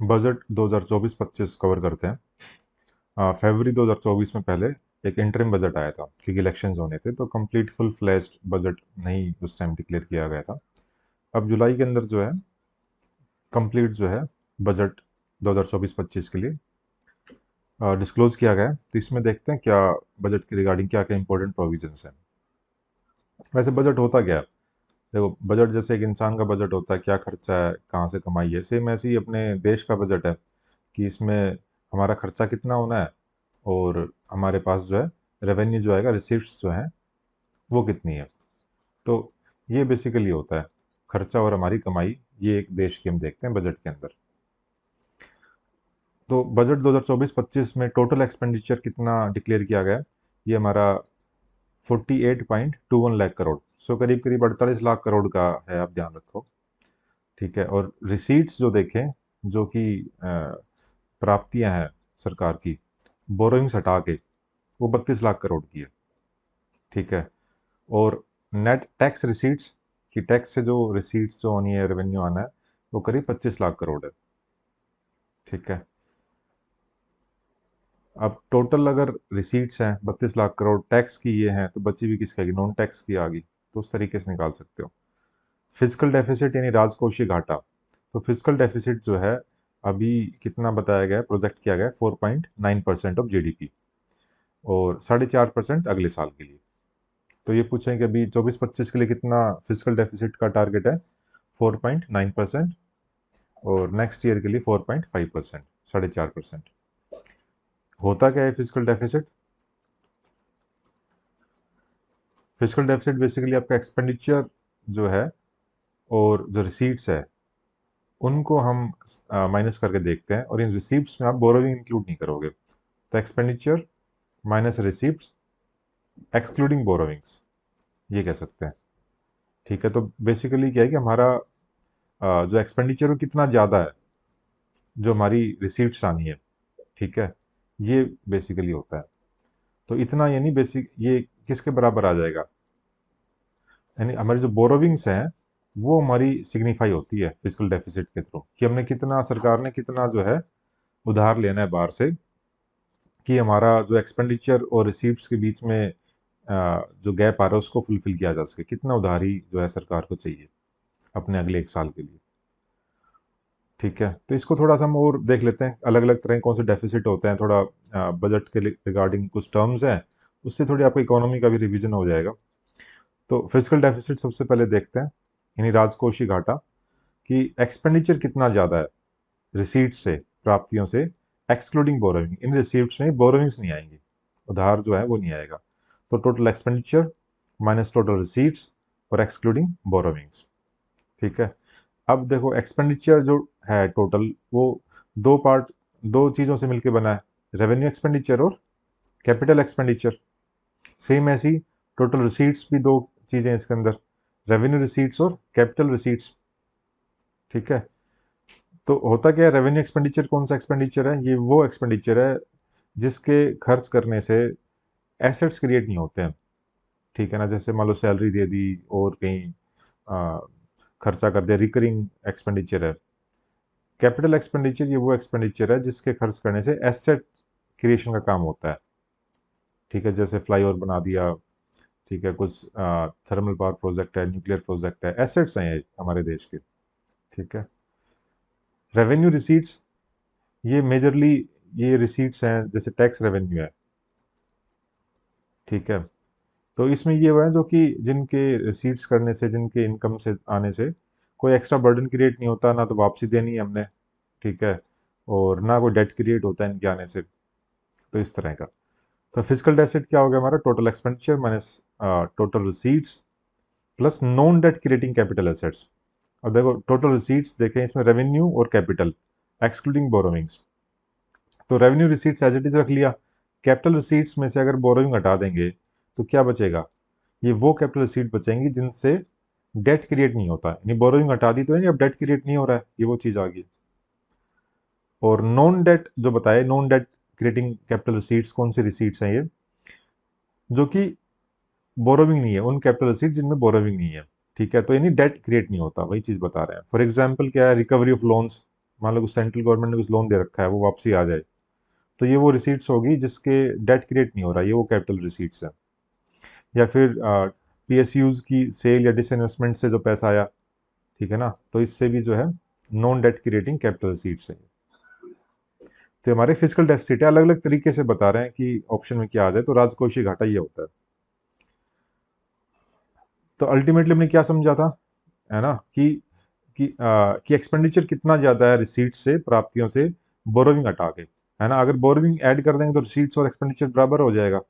Budget 2024-25 cover करते हैं। फरवरी 2024 में पहले एक इंटरिम बजट आया था क्योंकि इलेक्शंस होने थे, तो कंप्लीट फुल फ्लैश्ड बजट नहीं उस टाइम डिक्लेयर किया गया था। अब जुलाई के अंदर जो है कंप्लीट जो है बजट 2024-25 के लिए डिस्क्लोज किया गया है। तो इसमें देखते हैं क्या बजट के रिगार्डिंग क्या क्या इंपॉर्टेंट प्रोविजंस हैं। वैसे बजट होता क्या है? देखो, बजट जैसे एक इंसान का बजट होता है, क्या खर्चा है, कहाँ से कमाई है, सेम ऐसे ही अपने देश का बजट है कि इसमें हमारा खर्चा कितना होना है और हमारे पास जो है रेवेन्यू जो आएगा, रिसीट्स जो हैं वो कितनी है। तो ये बेसिकली होता है खर्चा और हमारी कमाई, ये एक देश की हम देखते हैं बजट के अंदर। तो बजट 2024-25 में टोटल एक्सपेंडिचर कितना डिक्लेयर किया गया है? ये हमारा 48.21 लाख करोड़, सो करीब करीब 48 लाख करोड़ का है, आप ध्यान रखो। ठीक है। और रिसीट्स जो देखें, जो कि प्राप्तियां हैं सरकार की, बोरोइंग्स हटा के, वो 32 लाख करोड़ की है। ठीक है। और नेट टैक्स रिसीट्स की, टैक्स से जो रिसीट्स जो होनी है, रेवेन्यू आना है, वो करीब 25 लाख करोड़ है। ठीक है। अब टोटल अगर रिसीट्स हैं 32 लाख करोड़, टैक्स की ये हैं, तो बची हुई किसकी आएगी? नॉन टैक्स की आ गई। तो उस तरीके से निकाल सकते हो। फिजिकल डेफिसिट यानी राजकोषीय घाटा। तो फिजिकल डेफिसिट जो है अभी कितना बताया गया है, प्रोजेक्ट किया गया है 4.9% ऑफ जीडीपी, और 4.5% अगले साल के लिए। तो ये पूछें कि अभी 24-25 के लिए कितना फिजिकल डेफिसिट का टारगेट है? 4.9%, और नेक्स्ट ईयर के लिए 4.5%, 4.5%। होता क्या है physical deficit? Physical deficit basically आपका एक्सपेंडिचर जो है और जो रिसीट्स है, उनको हम माइनस करके देखते हैं, और इन रिसीप्ट्स में आप बोरोविंग इंक्लूड नहीं करोगे। तो expenditure minus receipts excluding borrowings, ये कह सकते हैं। ठीक है। तो बेसिकली क्या है कि हमारा जो एक्सपेंडिचर वो कितना ज़्यादा है, जो हमारी रिसीट्स आनी है। ठीक है। ये बेसिकली होता है। तो इतना यानी बेसिक ये किसके बराबर आ जाएगा? यानी हमारी जो बोरोविंग्स हैं वो हमारी सिग्निफाई होती है फिजिकल डेफिसिट के थ्रू, कि हमने कितना, सरकार ने कितना जो है उधार लेना है बाहर से, कि हमारा जो एक्सपेंडिचर और रिसीप्ट्स के बीच में जो गैप आ रहा है उसको फुलफिल किया जा सके। कितना उधारी जो है सरकार को चाहिए अपने अगले एक साल के लिए। ठीक है। तो इसको थोड़ा सा हम और देख लेते हैं, अलग अलग तरह के कौन से डेफिसिट होते हैं, थोड़ा बजट के रिगार्डिंग कुछ टर्म्स हैं, उससे थोड़ी आपको इकोनॉमी का भी रिवीजन हो जाएगा। तो फिजिकल डेफिसिट सबसे पहले देखते हैं, यानी राजकोषीय घाटा, कि एक्सपेंडिचर कितना ज़्यादा है रिसीट्स से, प्राप्तियों से, एक्सक्लूडिंग बोरोइंग। इन रिसीट्स में बोरोइंग्स नहीं आएंगी, उधार जो है वो नहीं आएगा। तो total expenditure minus total receipts और एक्सक्लूडिंग बोरोइंग्स। ठीक है। अब देखो, एक्सपेंडिचर जो है टोटल, वो दो पार्ट, दो चीज़ों से मिलकर बना है, रेवेन्यू एक्सपेंडिचर और कैपिटल एक्सपेंडिचर। सेम ऐसी टोटल रिसीट्स भी दो चीज़ें इसके अंदर, रेवेन्यू रिसीट्स और कैपिटल रिसीट्स। ठीक है। तो होता क्या है, रेवेन्यू एक्सपेंडिचर कौन सा एक्सपेंडिचर है? ये वो एक्सपेंडिचर है जिसके खर्च करने से एसेट्स क्रिएट नहीं होते हैं। ठीक है ना, जैसे मान लो सैलरी दे दी और कहीं आ, खर्चा कर दिया, रिकरिंग एक्सपेंडिचर है। कैपिटल एक्सपेंडिचर ये वो एक्सपेंडिचर है जिसके खर्च करने से एसेट क्रिएशन का काम होता है। ठीक है। जैसे फ्लाईओवर बना दिया, ठीक है, कुछ थर्मल पावर प्रोजेक्ट है, न्यूक्लियर प्रोजेक्ट है, एसेट्स हैं ये हमारे देश के। ठीक है। रेवेन्यू रिसीट्स, ये मेजरली ये रिसीट्स हैं, जैसे टैक्स रेवेन्यू है। ठीक है। तो इसमें ये हुआ है जो कि जिनके रिसीट्स करने से, जिनके इनकम से आने से कोई एक्स्ट्रा बर्डन क्रिएट नहीं होता, ना तो वापसी देनी है हमने। ठीक है। और ना कोई डेट क्रिएट होता है इनके आने से। तो इस तरह का। तो फिजिकल डेफिसिट क्या हो गया हमारा? Total expenditure minus total receipts plus non debt creating capital assets. अब देखो, टोटल रिसीट्स देखें, इसमें रेवेन्यू और कैपिटल एक्सक्लूडिंग बोरोविंग्स। तो revenue receipts as it is रख लिया। कैपिटल रिसीट्स में से अगर बोरोइंग हटा देंगे तो क्या बचेगा? ये वो कैपिटल रिसीट बचेंगी जिनसे डेट क्रिएट नहीं होता। यानी बोरोइंग हटा दी तो यानी अब डेट क्रिएट नहीं हो रहा है, ये वो चीज आ गई। और नॉन डेट जो बताए, non debt creating capital receipts, कौन सी रिसीट्स हैं ये? जो कि बोरोविंग नहीं है, उन कैपिटल रिसीट जिनमें बोरोविंग नहीं है। ठीक है। तो यानी डेट क्रिएट नहीं होता, वही चीज बता रहे हैं। फॉर एग्जाम्पल क्या है? रिकवरी ऑफ लोन्स, मान लो सेंट्रल गवर्नमेंट ने कुछ लोन दे रखा है, वो वापसी आ जाए, तो ये वो रिसीट्स होगी जिसके डेट क्रिएट नहीं हो रहा, ये वो कैपिटल रिसीट्स है। या फिर पीएसयूज की सेल या डिसइन्वेस्टमेंट से जो पैसा आया, ठीक है ना, तो इससे भी जो है non debt creating capital receipts है। तो हमारे फिजिकल डेफिसिट है, अलग अलग तरीके से बता रहे हैं कि ऑप्शन में क्या आ जाए, तो राजकोषीय घाटा ये होता है। तो अल्टीमेटली हमने क्या समझा था, है ना, कि एक्सपेंडिचर कितना ज्यादा है रिसीट से, प्राप्तियों से, बोरोविंग हटा के, है ना। अगर बोरोविंग ऐड कर देंगे तो रिसीट्स और एक्सपेंडिचर बराबर हो जाएगा।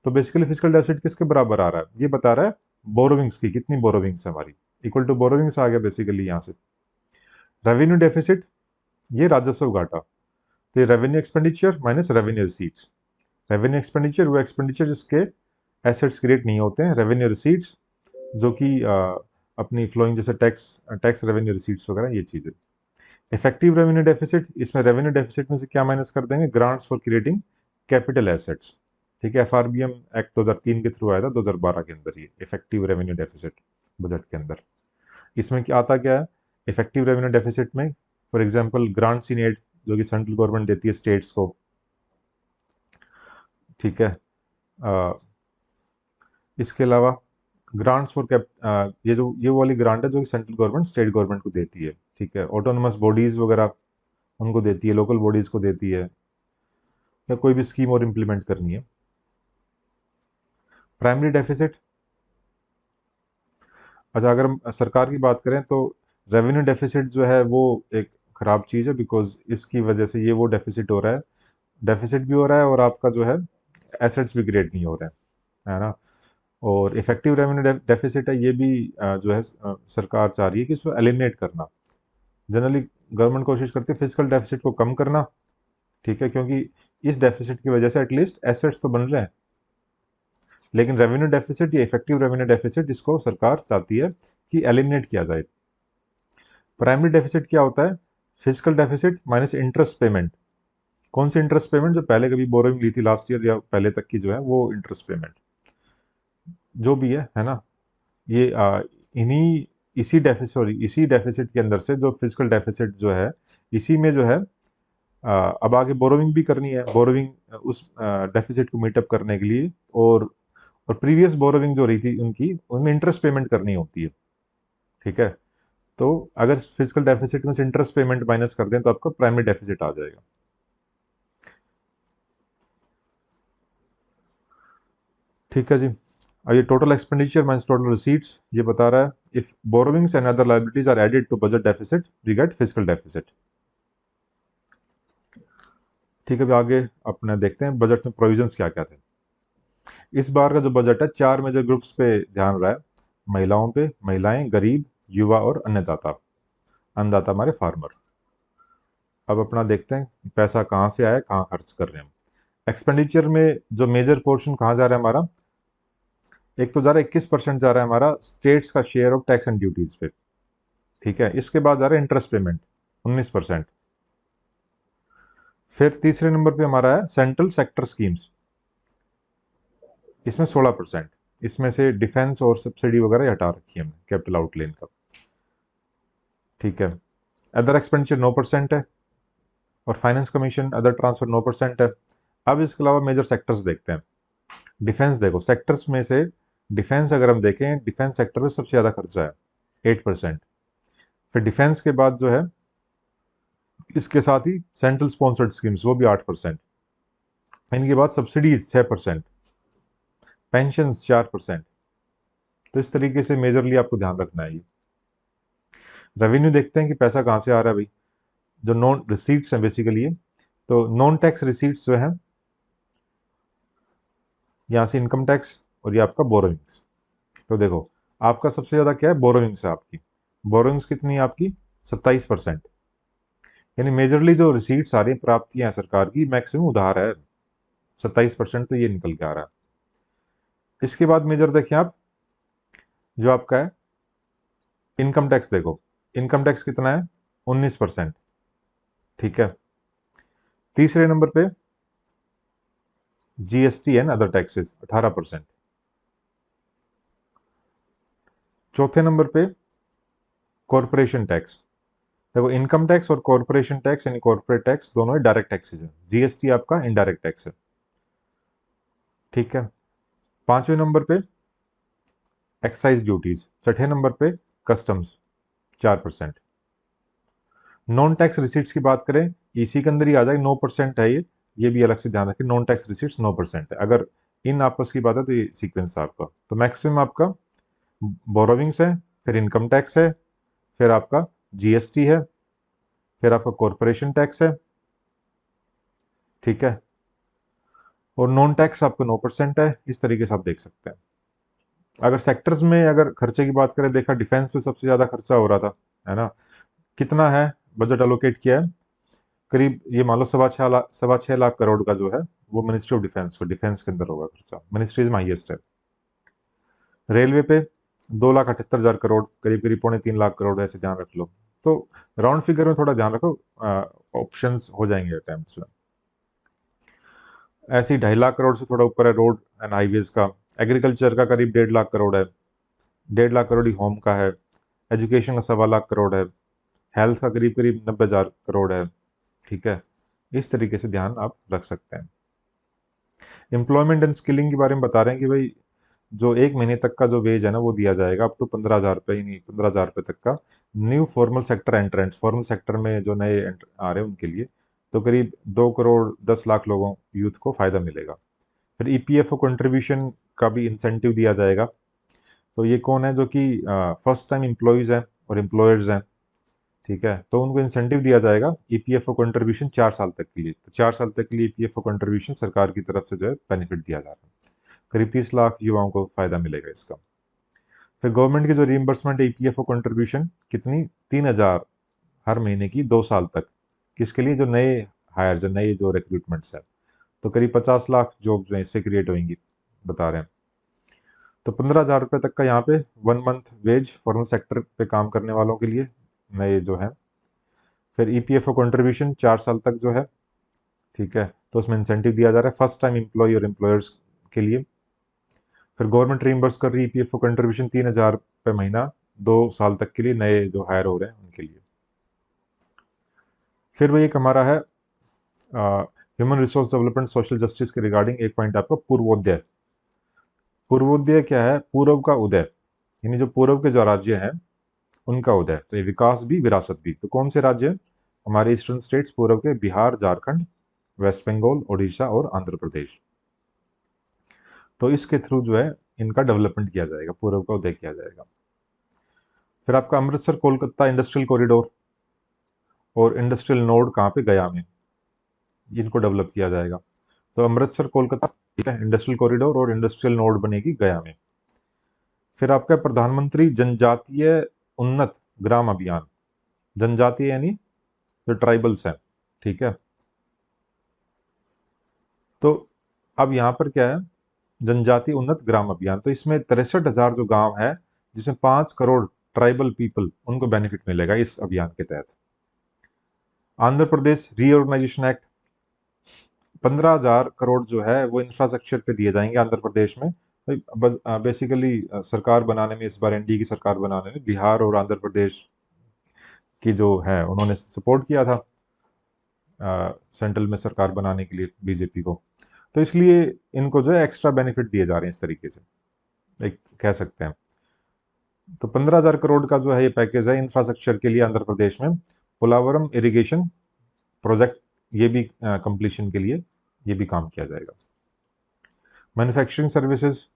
तो बेसिकली फिजिकल डेफिसिट किसके बराबर आ रहा है, ये बता रहा है बोरोविंग्स की, कितनी बोरोविंग्स है हमारी, इक्वल टू बोरोविंग्स आ गया बेसिकली यहाँ से। रेवेन्यू डेफिसिट, ये राजस्व घाटा, तो ये revenue expenditure minus revenue receipts. Revenue expenditure वो एक्सपेंडिचर जिसके एसेट्स क्रिएट नहीं होते हैं, रेवेन्यू रिसीट्स जो कि अपनी फ्लोइंग जैसे टैक्स टैक्स रेवेन्यू रिसीट्स वगैरह, ये चीज़ें। इफेक्टिव रेवेन्यू डेफिसिट, इसमें रेवेन्यू डेफिसिट में से क्या माइनस कर देंगे, grants for creating capital assets, ठीक है। एफआरबीएम एक्ट 2003 के थ्रू आया था 2012 के अंदर, ये इफेक्टिव रेवेन्यू डेफिसिट बजट के अंदर। इसमें क्या आता, क्या है इफेक्टिव रेवेन्यू डेफिसिट में, for example grants in aid जो कि सेंट्रल गवर्नमेंट देती है स्टेट्स को, ठीक है। इसके अलावा ग्रांट्स फॉर ये वाली ग्रांट है जो कि सेंट्रल गवर्नमेंट स्टेट गवर्नमेंट को देती है, ठीक है। ऑटोनोमस बॉडीज वगैरह उनको देती है, लोकल बॉडीज को देती है, या कोई भी स्कीम और इम्प्लीमेंट करनी है। प्राइमरी डेफिसिट, अच्छा अगर हम सरकार की बात करें तो रेवेन्यू डेफिसिट जो है वो एक खराब चीज़ है, बिकॉज इसकी वजह से ये वो डेफिसिट हो रहा है, डेफिसिट भी हो रहा है और आपका जो है एसेट्स भी क्रिएट नहीं हो रहे हैं, है ना। और इफेक्टिव रेवेन्यू डेफिसिट है, ये भी जो है सरकार चाह रही है कि इसको एलिमिनेट करना। जनरली गवर्नमेंट कोशिश करती है फिजिकल डेफिसिट को कम करना, ठीक है, क्योंकि इस डेफिसिट की वजह से एटलीस्ट एसेट्स तो बन रहे हैं। लेकिन रेवेन्यू डेफिसिट या इफेक्टिव रेवेन्यू डेफिसिट, इसको सरकार चाहती है कि एलिमिनेट किया जाए। प्राइमरी डेफिसिट क्या होता है, physical deficit minus interest payment. कौन सी इंटरेस्ट पेमेंट, जो पहले कभी बोरोइंग ली थी लास्ट ईयर या पहले तक की, जो है वो इंटरेस्ट पेमेंट जो भी है ना। ये इन्हीं इसी डेफिसिट, सॉरी इसी डेफिसिट के अंदर से जो फिजिकल डेफिसिट जो है, इसी में जो है अब आगे बोरोविंग भी करनी है, बोरोविंग उस डेफिसिट को मीटअप करने के लिए, और प्रीवियस बोरोविंग जो रही थी उनकी, उनमें इंटरेस्ट पेमेंट करनी होती है, ठीक है। तो अगर फिजिकल डेफिसिट में से इंटरेस्ट पेमेंट माइनस कर दें तो आपका प्राइमरी डेफिसिट आ जाएगा। ठीक है जी। अब ये total expenditure minus total receipts, ये बता रहा है if borrowings and other liabilities are added to budget deficit we get fiscal deficit. ठीक है, अभी आगे अपने देखते हैं बजट में प्रोविजंस क्या क्या थे। इस बार का जो बजट है 4 मेजर ग्रुप्स पे ध्यान रहा है, महिलाओं पे, महिलाएं, गरीब, युवा और अन्नदाता। अन्नदाता हमारे फार्मर। अब अपना देखते हैं पैसा कहाँ से आया, कहाँ खर्च कर रहे हैं हम। एक्सपेंडिचर में जो मेजर पोर्शन कहाँ जा रहा है हमारा, एक तो जा रहा है 21% जा रहा है हमारा स्टेट्स का share of tax and duties पे, ठीक है। इसके बाद जा रहा है इंटरेस्ट पेमेंट 19%। फिर तीसरे नंबर पे हमारा है सेंट्रल सेक्टर स्कीम्स, इसमें 16%। इसमें से डिफेंस और सब्सिडी वगैरह हटा रखी है हमने कैपिटल आउटले का, ठीक है। अदर एक्सपेंडिचर 9% है, और फाइनेंस कमीशन अदर ट्रांसफर 9% है। अब इसके अलावा मेजर सेक्टर्स देखते हैं। डिफेंस देखो, सेक्टर्स में से डिफेंस अगर हम देखें, डिफेंस सेक्टर में सबसे ज़्यादा खर्चा है 8%। फिर डिफेंस के बाद जो है इसके साथ ही सेंट्रल स्पॉन्सर्ड स्कीम्स, वो भी 8%। इनके बाद सब्सिडीज 6%, पेंशन 4%। तो इस तरीके से मेजरली आपको ध्यान रखना है। ये रेवेन्यू देखते हैं कि पैसा कहाँ से आ रहा है भाई, जो नॉन रिसीट्स हैं बेसिकली, तो नॉन टैक्स रिसीट्स जो है, यहाँ से इनकम टैक्स और ये आपका बोरोइंग्स। तो देखो आपका सबसे ज्यादा क्या है, बोरोइंग्स है आपकी। बोरोइंग्स कितनी है आपकी, 27%। यानी मेजरली जो रिसीट्स आ रही हैं, प्राप्तियां हैं सरकार की, मैक्सिमम उधार है, 27% तो ये निकल के आ रहा है। इसके बाद मेजर देखें आप, जो आपका है इनकम टैक्स, देखो इनकम टैक्स कितना है, 19%, ठीक है। तीसरे नंबर पे जीएसटी एंड अदर टैक्सेस 18%। चौथे नंबर पे कॉरपोरेशन टैक्स देखो, इनकम टैक्स और कॉर्पोरेशन टैक्स यानी कॉर्पोरेट टैक्स दोनों ही डायरेक्ट टैक्सेस है। जीएसटी आपका इनडायरेक्ट टैक्स है। ठीक है। पांचवें नंबर पे एक्साइज ड्यूटीज, छठे नंबर पे कस्टम्स 4%। नॉन टैक्स रिसीट्स की बात करें, इसी के अंदर ही आ जाएगी, 9% है ये भी अलग से ध्यान रखें, नॉन टैक्स रिसीट्स 9% है। अगर इन आपस की बात है तो ये सीक्वेंस है आपका। तो मैक्सिमम आपका बोरोविंग्स है, फिर इनकम टैक्स है, फिर आपका जीएसटी है, फिर आपका कॉरपोरेशन टैक्स है। ठीक है। और नॉन टैक्स आपका 9% है। इस तरीके से आप देख सकते हैं। अगर सेक्टर्स में अगर खर्चे की बात करें, देखा डिफेंस पे सबसे ज्यादा खर्चा हो रहा था, है ना। कितना है बजट एलोकेट किया है? करीब ये मान लो 6.25 लाख करोड़ का जो है वो मिनिस्ट्री ऑफ डिफेंस को, डिफेंस के अंदर होगा खर्चा। मिनिस्ट्रीज में हाइएस्ट है। रेलवे पे 2,78,000 करोड़, करीब करीब 3.25 लाख करोड़, ऐसे ध्यान रख लो। तो राउंड फिगर में थोड़ा ध्यान रखो, ऑप्शंस हो जाएंगे अटेम्प्ट में। ऐसे ही 2.5 लाख करोड़ से थोड़ा ऊपर है रोड एंड हाईवेज का। एग्रीकल्चर का करीब 1.5 लाख करोड़ है। 1.5 लाख करोड़ ही होम का है। एजुकेशन का 1.25 लाख करोड़ है। हेल्थ का करीब करीब 90,000 करोड़ है। ठीक है। इस तरीके से ध्यान आप रख सकते हैं। एम्प्लॉयमेंट एंड स्किलिंग के बारे में बता रहे हैं कि भाई जो 1 महीने तक का जो वेज है ना वो दिया जाएगा अप टू 15,000 रुपये, ही नहीं 15,000 रुपये तक का। New formal sector entrants, formal sector में जो नए आ रहे हैं उनके लिए तो करीब 2 करोड़ 10 लाख लोगों, यूथ को फायदा मिलेगा। फिर ईपीएफओ कंट्रीब्यूशन का भी इंसेंटिव दिया जाएगा। तो ये कौन है? जो कि फर्स्ट टाइम एम्प्लॉयज हैं और एम्प्लॉयर्स हैं। ठीक है। तो उनको इंसेंटिव दिया जाएगा ईपीएफओ कंट्रीब्यूशन 4 साल तक के लिए। तो 4 साल तक के लिए ईपीएफओ कंट्रीब्यूशन सरकार की तरफ से जो है बेनिफिट दिया जा रहा है। करीब 30 लाख युवाओं को फायदा मिलेगा इसका। फिर गवर्नमेंट की जो रिइम्बर्समेंट है ईपीएफओ कंट्रीब्यूशन कितनी? 3,000 हर महीने की 2 साल तक। किसके लिए? जो नए हायर, जो नए जो रिक्रूटमेंट्स है। तो करीब 50 लाख जॉब जो है इससे क्रिएट होंगी, बता रहे हैं। तो 15,000 रुपये तक का यहाँ पे 1 मंथ वेज फॉर्मल सेक्टर पे काम करने वालों के लिए नए जो है। फिर ईपीएफओ कंट्रीब्यूशन 4 साल तक जो है। ठीक है। तो उसमें इंसेंटिव दिया जा रहा है फर्स्ट टाइम एम्प्लॉय और एम्प्लॉयर्स के लिए। फिर गवर्नमेंट रीइंबर्स कर रही है ईपीएफओ कंट्रीब्यूशन 3,000 रुपये महीना 2 साल तक के लिए नए जो हायर हो रहे हैं उनके लिए। फिर वो एक हमारा है human resource development social justice के रिगार्डिंग एक पॉइंट आपका पूर्वोदय। पूर्वोदय क्या है? पूर्व का उदय, यानी जो पूर्व के जो राज्य हैं उनका उदय। तो ये विकास भी विरासत भी। तो कौन से राज्य? हमारे ईस्टर्न स्टेट्स पूर्व के, बिहार, झारखंड, वेस्ट बंगाल, उड़ीसा और आंध्र प्रदेश। तो इसके थ्रू जो है इनका डेवलपमेंट किया जाएगा, पूर्व का उदय किया जाएगा। फिर आपका अमृतसर कोलकाता इंडस्ट्रियल कॉरिडोर और इंडस्ट्रियल नोड कहाँ पे? गया में। इनको डेवलप किया जाएगा। तो अमृतसर कोलकाता, ठीक है, इंडस्ट्रियल कॉरिडोर और इंडस्ट्रियल नोड बनेगी गया में। फिर आपका प्रधानमंत्री जनजातीय उन्नत ग्राम अभियान। जनजातीय यानी जो ट्राइबल्स हैं। ठीक है। तो अब यहाँ पर क्या है? जनजाति उन्नत ग्राम अभियान। तो इसमें 63,000 जो गांव है, जिसमें 5 करोड़ ट्राइबल पीपल, उनको बेनिफिट मिलेगा इस अभियान के तहत। आंध्र प्रदेश रीऑर्गेनाइजेशन एक्ट, 15,000 करोड़ जो है वो इंफ्रास्ट्रक्चर पे दिए जाएंगे आंध्र प्रदेश में। बेसिकली सरकार बनाने में, इस बार एनडीए की सरकार बनाने में बिहार और आंध्र प्रदेश की जो है उन्होंने सपोर्ट किया था सेंट्रल में सरकार बनाने के लिए बीजेपी को। तो इसलिए इनको जो है एक्स्ट्रा बेनिफिट दिए जा रहे हैं इस तरीके से, एक कह सकते हैं। तो 15,000 करोड़ का जो है ये पैकेज है इंफ्रास्ट्रक्चर के लिए आंध्र प्रदेश में। पोलावरम इरिगेशन प्रोजेक्ट, ये भी कंप्लीशन के लिए ये भी काम किया जाएगा। मैन्युफैक्चरिंग सर्विसेज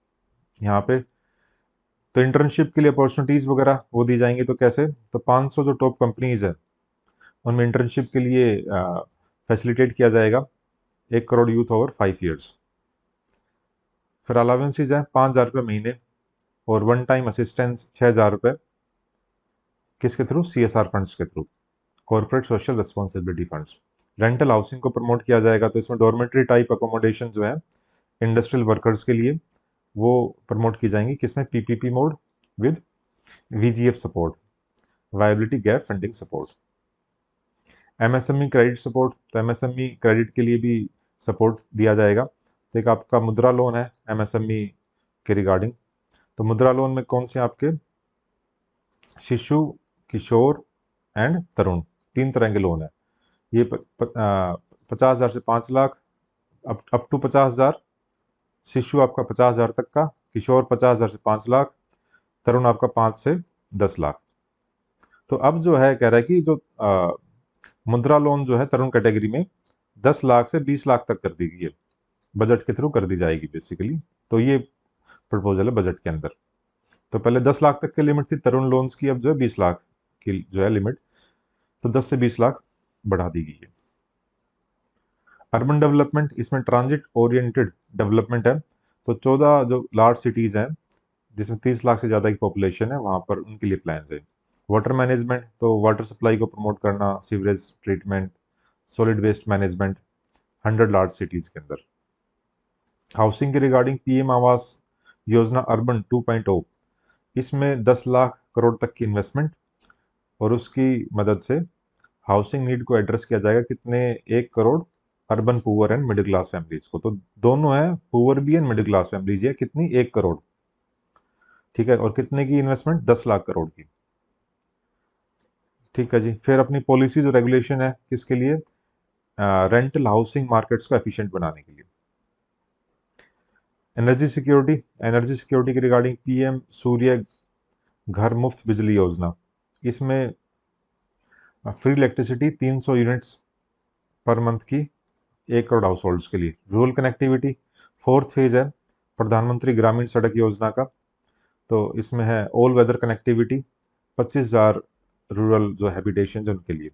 यहाँ पे, तो इंटर्नशिप के लिए अपॉर्चुनिटीज वगैरह वो दी जाएंगी। तो कैसे? तो 500 जो टॉप कंपनीज है उनमें इंटर्नशिप के लिए फैसिलिटेट किया जाएगा। 1 करोड़ यूथ ओवर 5 ईयर्स। फिर अलावेंसेज है 5,000 रुपये महीने और वन टाइम असिस्टेंस 6,000 रुपये। किसके थ्रू? सीएसआर फंड्स के through, corporate social responsibility funds. Rental housing को प्रमोट किया जाएगा। तो इसमें डॉर्मेटरी टाइप अकोमोडेशन जो है इंडस्ट्रियल वर्कर्स के लिए वो प्रमोट की जाएंगी। किसमें? PPP mode with VGF support, viability gap funding support. MSME credit support, तो एमएसएमई क्रेडिट के लिए भी सपोर्ट दिया जाएगा। तो एक आपका मुद्रा लोन है एमएसएमई के रिगार्डिंग। तो मुद्रा लोन में कौन से आपके? शिशु, किशोर एंड तरुण, 3 तरह के लोन है। ये 50,000 से 5 लाख, अप टू 50,000, शिशु आपका 50,000 तक का, किशोर 50,000 से 5 लाख, तरुण आपका 5 से 10 लाख। तो अब जो है कह रहा है कि जो मुद्रा लोन जो है तरुण कैटेगरी में 10 लाख से 20 लाख तक कर दी गई है, बजट के थ्रू कर दी जाएगी बेसिकली। तो ये प्रपोजल है बजट के अंदर। तो पहले 10 लाख तक की लिमिट थी तरुण लोन्स की, अब जो है 20 लाख की जो है लिमिट, तो 10 से 20 लाख बढ़ा दी गई है। अर्बन डेवलपमेंट, इसमें ट्रांजिट ओरिएंटेड डेवलपमेंट है। तो 14 जो लार्ज सिटीज हैं जिसमें 30 लाख से ज़्यादा की पॉपुलेशन है, वहाँ पर उनके लिए प्लान है। वाटर मैनेजमेंट, तो वाटर सप्लाई को प्रमोट करना, sewerage treatment, solid waste management, 100 large cities के अंदर। हाउसिंग के regarding PM Awas Yojana urban 2.0, इसमें 10 लाख करोड़ तक की इन्वेस्टमेंट, और उसकी मदद से हाउसिंग नीड को एड्रेस किया जाएगा। कितने? 1 crore urban poor and middle class families को। तो दोनों है, पुअर भी एंड मिडिल क्लास फैमिलीज है। कितनी? 1 करोड़। ठीक है, और कितने की इन्वेस्टमेंट? 10 लाख करोड़ की। ठीक है जी। फिर अपनी पॉलिसी जो रेगुलेशन है किसके लिए? रेंटल हाउसिंग मार्केट्स को एफिशिएंट बनाने के लिए। एनर्जी सिक्योरिटी, एनर्जी सिक्योरिटी के रिगार्डिंग पीएम सूर्य घर मुफ्त बिजली योजना, इसमें free electricity 300 units per month की 1 करोड़ हाउस होल्ड्स के लिए। रूरल कनेक्टिविटी, फोर्थ फेज है प्रधानमंत्री ग्रामीण सड़क योजना का। तो इसमें है ऑल वेदर कनेक्टिविटी, 25,000 रूरल जो हैबिटेशन है उनके लिए।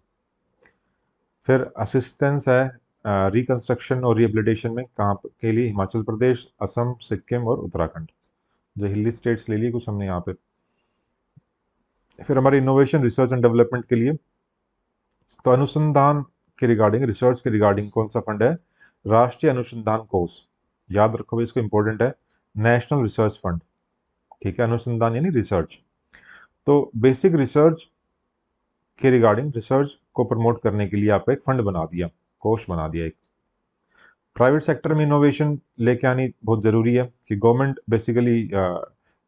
फिर असिस्टेंस है रिकंस्ट्रक्शन और रिहेबिलिटेशन में, कहाँ के लिए? हिमाचल प्रदेश, असम, सिक्किम और उत्तराखंड, जो हिली स्टेट्स ले लिए कुछ हमने यहाँ पे। फिर हमारे इनोवेशन रिसर्च एंड डेवलपमेंट के लिए, तो अनुसंधान के रिगार्डिंग, रिसर्च के रिगार्डिंग कौन सा फंड है? राष्ट्रीय अनुसंधान कोष, याद रखो इसको, इंपॉर्टेंट है, नेशनल रिसर्च फंड। ठीक है, अनुसंधान यानी रिसर्च। तो बेसिक रिसर्च के रिगार्डिंग, रिसर्च को प्रमोट करने के लिए आपको एक फंड बना दिया, कोष बना दिया एक। प्राइवेट सेक्टर में इनोवेशन लेके आनी बहुत ज़रूरी है कि government basically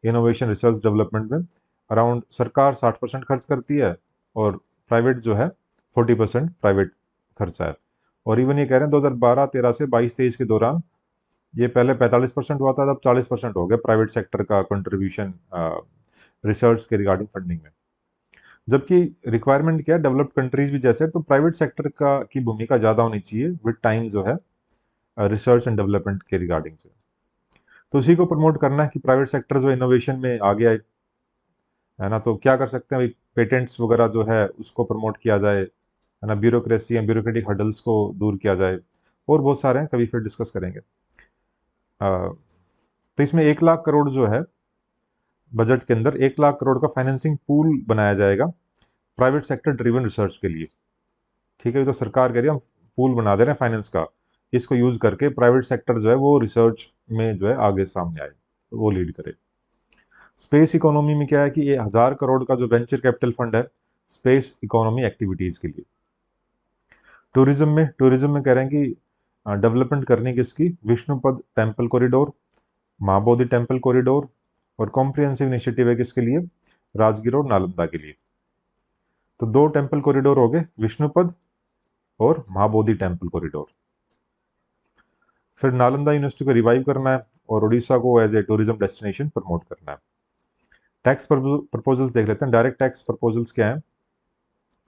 innovation research development में अराउंड सरकार 60% खर्च करती है, और प्राइवेट जो है 40% प्राइवेट खर्चा है। और इवन ये कह रहे हैं 2012-13 से 22-23 के दौरान ये पहले 45% हुआ था, अब 40% हो गया प्राइवेट सेक्टर का कंट्रीब्यूशन रिसर्च के रिगार्डिंग फंडिंग में। जबकि रिक्वायरमेंट क्या है, डेवलप्ड कंट्रीज भी जैसे, तो प्राइवेट सेक्टर का की भूमिका ज़्यादा होनी चाहिए विद टाइम जो है रिसर्च एंड डेवलपमेंट के रिगार्डिंग से। तो उसी को प्रमोट करना है कि प्राइवेट सेक्टर जो इनोवेशन में आगे आए, है ना। तो क्या कर सकते हैं भाई? पेटेंट्स वगैरह जो है उसको प्रमोट किया जाए, है ना, ब्यूरोक्रेसी या ब्यूरोक्रेटिक हर्डल्स को दूर किया जाए, और बहुत सारे हैं, कभी फिर डिस्कस करेंगे। तो इसमें 1 लाख करोड़ जो है बजट के अंदर, 1 लाख करोड़ का फाइनेंसिंग पूल बनाया जाएगा प्राइवेट सेक्टर ड्रिवन रिसर्च के लिए। ठीक है, तो सरकार कह रही है हम पूल बना दे रहे हैं फाइनेंस का, इसको यूज करके प्राइवेट सेक्टर जो है वो रिसर्च में जो है आगे सामने आए, वो लीड करे। स्पेस इकोनॉमी में क्या है कि ये 1,000 करोड़ का जो वेंचर कैपिटल फंड है स्पेस इकोनॉमी एक्टिविटीज के लिए। टूरिज्म में कह रहे हैं कि डेवलपमेंट करनी किसकी? Vishnupad temple corridor, Mahabodhi temple corridor, और कॉम्प्रिहेंसिव इनिशिएटिव है किसके लिए? राजगीर और नालंदा के लिए। तो 2 टेम्पल कॉरिडोर हो गए, विष्णुपद और महाबोधि टेम्पल कॉरिडोर। फिर नालंदा यूनिवर्सिटी को रिवाइव करना है, और उड़ीसा को as a tourism destination promote करना है। टैक्स प्रपोजल्स देख लेते हैं। डायरेक्ट टैक्स प्रपोजल्स क्या है?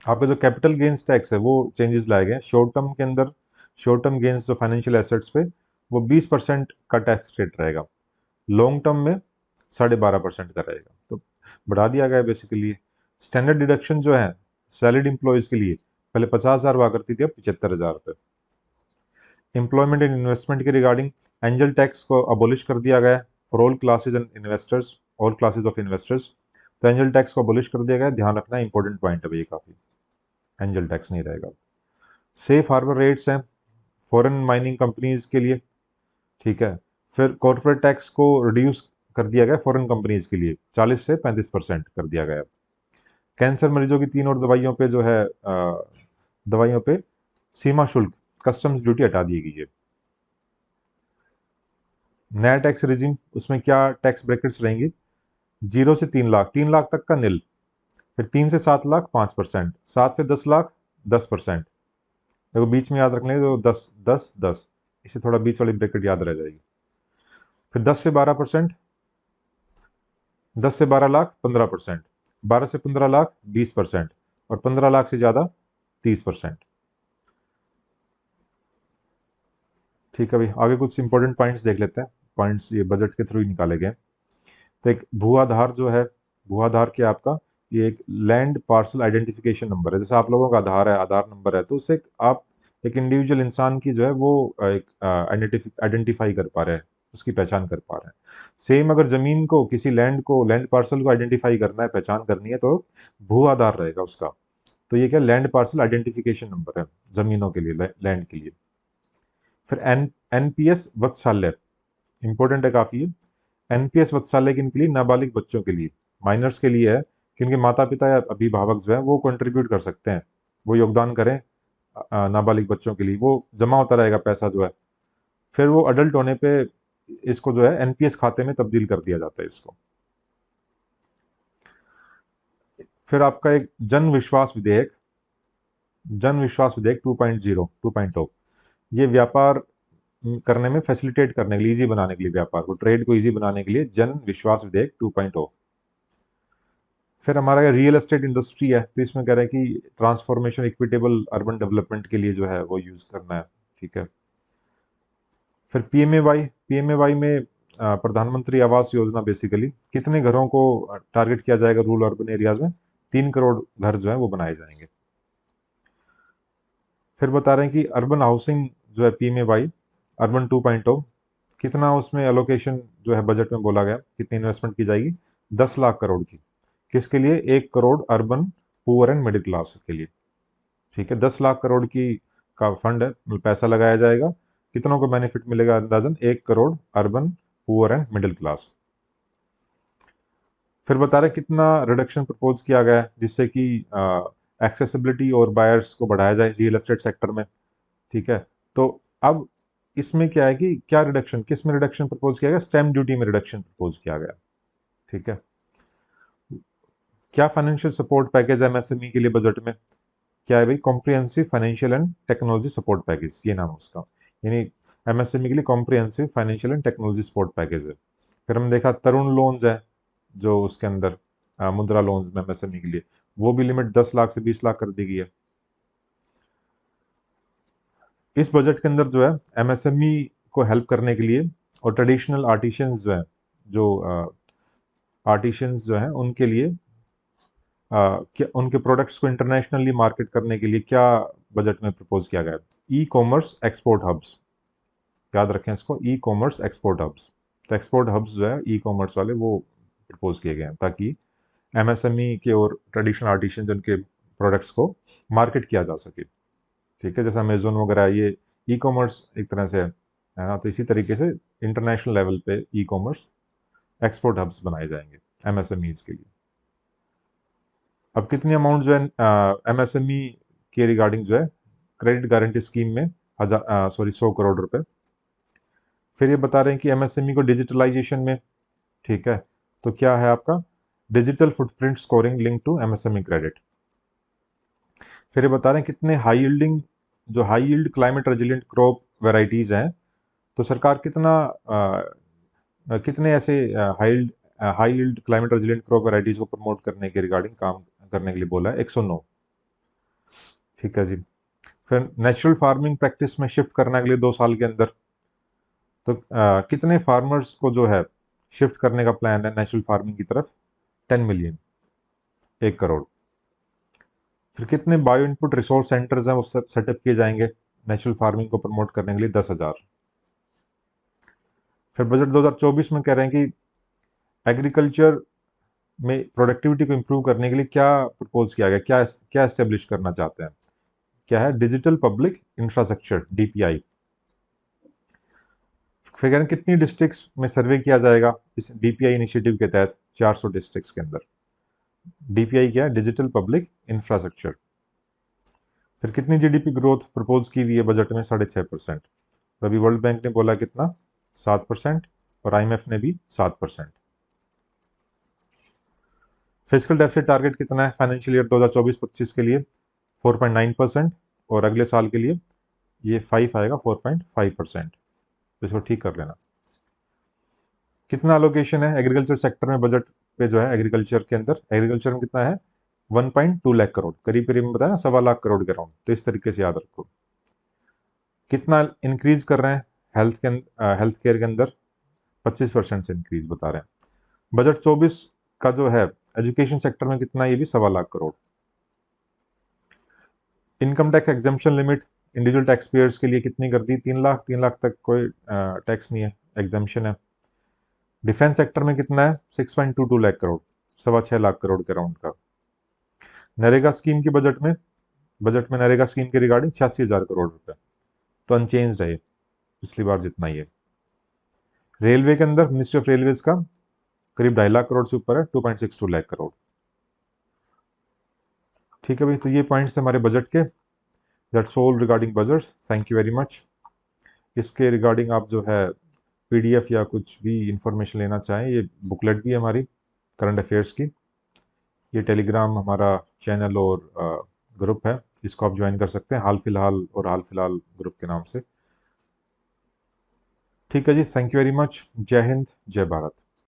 आपका जो कैपिटल गेन्स टैक्स है वो चेंजेस लाए गए। शॉर्ट टर्म के अंदर, शॉर्ट टर्म गेन्स जो फाइनेंशियल एसेट्स पे, वो 20% का टैक्स रेट रहेगा। लॉन्ग टर्म में 12.5% का रहेगा, तो बढ़ा दिया गया बेसिकली। स्टैंडर्ड डिडक्शन जो है सैलरीड एम्प्लॉयज के लिए, पहले 50,000 हुआ करती थी, अब 75,000 रुपये। एम्प्लॉयमेंट एंड इन्वेस्टमेंट के रिगार्डिंग एंजल टैक्स को अबोलिश कर दिया गया for all classes and investors, all classes of investors. तो एंजल टैक्स को अबोलिश कर दिया गया, ध्यान रखना, इंपॉर्टेंट पॉइंट है ये काफ़ी। एंजल टैक्स नहीं रहेगा। सेफ हार्बर रेट्स हैं फॉरेन माइनिंग कंपनीज के लिए। ठीक है, फिर कॉर्पोरेट टैक्स को रिड्यूस कर दिया गया फॉरेन कंपनीज के लिए, 40 से 35% कर दिया गया। कैंसर मरीजों की 3 और दवाइयों पे जो है दवाइयों पे सीमा शुल्क, कस्टम्स ड्यूटी हटा दी गई है। नया टैक्स रिजिम, उसमें क्या टैक्स ब्रैकेट्स रहेंगी? 0 से 3 लाख, 3 लाख तक का निल, फिर 3 से 7 लाख 5%, 7 से 10 लाख 10%। देखो बीच में याद रख लेंगे तो 10 10 10, इसे थोड़ा बीच वाली ब्रैकेट याद रह जाएगी। फिर 10 से 12%, 10 से 12 लाख 15%, 12 से 15 लाख 20%, और 15 लाख से ज्यादा 30%। ठीक है भाई, आगे कुछ इंपॉर्टेंट पॉइंट्स देख लेते हैं। पॉइंट्स ये बजट के थ्रू ही निकाले गए। तो एक भू आधार जो है, भू आधार क्या है आपका, ये एक लैंड पार्सल आइडेंटिफिकेशन नंबर है। जैसे आप लोगों का आधार है, आधार नंबर है, तो उससे आप एक इंडिविजुअल इंसान की जो है वो एक आइडेंटिफाई कर पा रहे हैं, उसकी पहचान कर पा रहे हैं। सेम अगर जमीन को, किसी लैंड को, लैंड पार्सल को आइडेंटिफाई करना है, पहचान करनी है, तो भू आधार रहेगा उसका। तो ये क्या, लैंड पार्सल आइडेंटिफिकेशन नंबर है जमीनों के लिए, लैंड के लिए। फिर एनपीएस वत्सल्य, इंपॉर्टेंट है काफी। एनपीएस वत्सल्य किन के लिए, नाबालिग बच्चों के लिए, माइनर्स के लिए है, कि उनके माता पिता या अभिभावक जो है वो कंट्रीब्यूट कर सकते हैं, वो योगदान करें नाबालिग बच्चों के लिए, वो जमा होता रहेगा पैसा जो है। फिर वो अडल्ट होने पे इसको जो है एनपीएस खाते में तब्दील कर दिया जाता है इसको। फिर आपका एक जन विश्वास विधेयक, जन विश्वास विधेयक 2.0 ये व्यापार करने में फैसिलिटेट करने के लिए, इजी बनाने के लिए, व्यापार को, ट्रेड को इजी बनाने के लिए जन विश्वास विधेयक 2.0। फिर हमारा रियल एस्टेट इंडस्ट्री है, तो इसमें कह रहे हैं कि ट्रांसफॉर्मेशन इक्विटेबल अर्बन डेवलपमेंट के लिए जो है वो यूज करना है। ठीक है। फिर पीएमएवाई, पीएमएवाई में प्रधानमंत्री आवास योजना, बेसिकली कितने घरों को टारगेट किया जाएगा रूरल अर्बन एरियाज में, 3 करोड़ घर जो है वो बनाए जाएंगे। फिर बता रहे हैं कि अर्बन हाउसिंग जो है पीएमएवाई अर्बन 2.0, कितना उसमें एलोकेशन जो है बजट में बोला गया, कितनी इन्वेस्टमेंट की जाएगी, 10 लाख करोड़ की। किसके लिए, 1 crore urban poor and middle class के लिए। ठीक है, 10 लाख करोड़ की का फंड है, मतलब पैसा लगाया जाएगा। कितनों को बेनिफिट मिलेगा, अंदाजन 1 crore urban poor and middle class. फिर बता रहे कितना रिडक्शन प्रपोज किया गया है, जिससे कि एक्सेसिबिलिटी और बायर्स को बढ़ाया जाए रियल एस्टेट सेक्टर में। ठीक है। तो अब इसमें क्या है कि क्या रिडक्शन, किस में रिडक्शन प्रपोज किया गया, स्टैम्प ड्यूटी में रिडक्शन प्रपोज किया गया। ठीक है। क्या फाइनेंशियल सपोर्ट पैकेज है एमएसएमई के लिए बजट में, क्या है भाई, comprehensive financial and technology support package, ये नाम है उसका। यानी एमएसएमई के लिए comprehensive financial and technology support package है। फिर हमने देखा तरुण लोन्स है, जो उसके अंदर मुद्रा लोन्स में एमएसएमई के लिए, वो भी लिमिट 10 लाख से 20 लाख कर दी गई है। इस बजट के अंदर जो है एमएसएमई को हेल्प करने के लिए और ट्रेडिशनल आर्टिशियंस जो है, जो आर्टिशियंस जो हैं उनके लिए क्या, उनके प्रोडक्ट्स को इंटरनेशनली मार्केट करने के लिए क्या बजट में प्रपोज किया गया है, ई कॉमर्स एक्सपोर्ट हब्स। याद रखें इसको, ई कॉमर्स एक्सपोर्ट हब्स। तो एक्सपोर्ट हब्स जो है ई कॉमर्स वाले, वो प्रपोज किए गए हैं, ताकि एमएसएमई के और ट्रेडिशनल आर्टिशियंस उनके प्रोडक्ट्स को मार्केट किया जा सके। ठीक है, जैसे अमेजोन वगैरह, ये ई कॉमर्स एक तरह से है ना, तो इसी तरीके से इंटरनेशनल लेवल पे ई कॉमर्स एक्सपोर्ट हब्स बनाए जाएंगे एमएसएमईज के लिए। अब कितनी अमाउंट जो है एमएसएमई के रिगार्डिंग जो है क्रेडिट गारंटी स्कीम में, 100 करोड़ रुपए। फिर ये बता रहे हैं कि एमएसएमई को डिजिटलाइजेशन में, ठीक है, तो क्या है आपका, digital footprint scoring link to MSME credit. फिर ये बता रहे हैं कितने हाई यील्डिंग, जो high yield climate resilient crop varieties हैं, तो सरकार कितना कितने ऐसे high yield climate resilient crop varieties को प्रमोट करने के रिगार्डिंग काम करने के लिए बोला है, 109। ठीक है जी। फिर नेचुरल फार्मिंग प्रैक्टिस में शिफ्ट करने के लिए 2 साल के अंदर, तो कितने फार्मर्स को जो है शिफ्ट करने का प्लान है नेचुरल फार्मिंग की तरफ, 10 मिलियन, 1 करोड़। फिर कितने बायो इनपुट रिसोर्स सेंटर्स हैं वो सेटअप किए जाएंगे नेचुरल फार्मिंग को प्रमोट करने के लिए, 10,000। फिर बजट 2024 में कह रहे हैं कि एग्रीकल्चर में प्रोडक्टिविटी को इंप्रूव करने के लिए क्या प्रपोज किया गया, क्या क्या एस्टेब्लिश करना चाहते हैं, क्या है, डिजिटल पब्लिक इंफ्रास्ट्रक्चर, डीपीआई। फिर कह रहे हैं कितनी डिस्ट्रिक्ट्स में सर्वे किया जाएगा इस डीपीआई इनिशिएटिव के तहत, 400 डिस्ट्रिक्ट्स के अंदर। डीपीआई क्या है, डिजिटल पब्लिक इंफ्रास्ट्रक्चर। फिर कितनी जीडीपी ग्रोथ प्रपोज की हुई है बजट में, 6.5%। अभी वर्ल्ड बैंक ने बोला कितना, 7%, और आईएमएफ ने भी 7%। फिजिकल डेफिसिट टारगेट कितना है फाइनेंशियल ईयर 2024-25 के लिए? 4.9%, और अगले साल के लिए ये 5 आएगा, 4.5%। तो इसको ठीक कर लेना। कितना अलोकेशन है एग्रीकल्चर सेक्टर में बजट पे जो है, एग्रीकल्चर के अंदर, एग्रीकल्चर में कितना है? 1.2 लाख करोड़, करीब करीब में बताया ना, 1.25 लाख करोड़ के अराउंड। तो इस तरीके से याद रखो। कितना इंक्रीज कर रहे हैं हेल्थ केयर के अंदर? 25% से इंक्रीज बता रहे हैं। बजट 24 का जो है एजुकेशन सेक्टर में कितना, ये भी 1.25 lakh crore. Income tax exemption limit individual tax payers के लिए कितनी कर दी? 3 लाख। 3 लाख तक कोई टैक्स नहीं है, एग्जाम्पशन है। डिफेंस सेक्टर में कितना है? 6.22 लाख करोड़, 6.25 लाख करोड़ के अराउंड का। नरेगा स्कीम की बजट में नरेगा स्कीम के रिगार्डिंग 86,000 करोड़ रुपए, तो अनचेंज है पिछली बार जितना ही है। रेलवे के अंदर मिनिस्ट्री ऑफ रेलवेज का करीब 2.5 लाख करोड़ से ऊपर है, 2.62 लाख करोड़। ठीक है भाई, तो ये पॉइंट्स थे हमारे बजट के। That's all regarding budget. Thank you very much. इसके रिगार्डिंग आप जो है पीडीएफ या कुछ भी इंफॉर्मेशन लेना चाहें, ये बुकलेट भी है हमारी करंट अफेयर्स की। ये टेलीग्राम हमारा चैनल और ग्रुप है, इसको आप ज्वाइन कर सकते हैं, हाल फिलहाल और हाल फिलहाल ग्रुप के नाम से। ठीक है जी, थैंक यू वेरी मच। जय हिंद, जय भारत।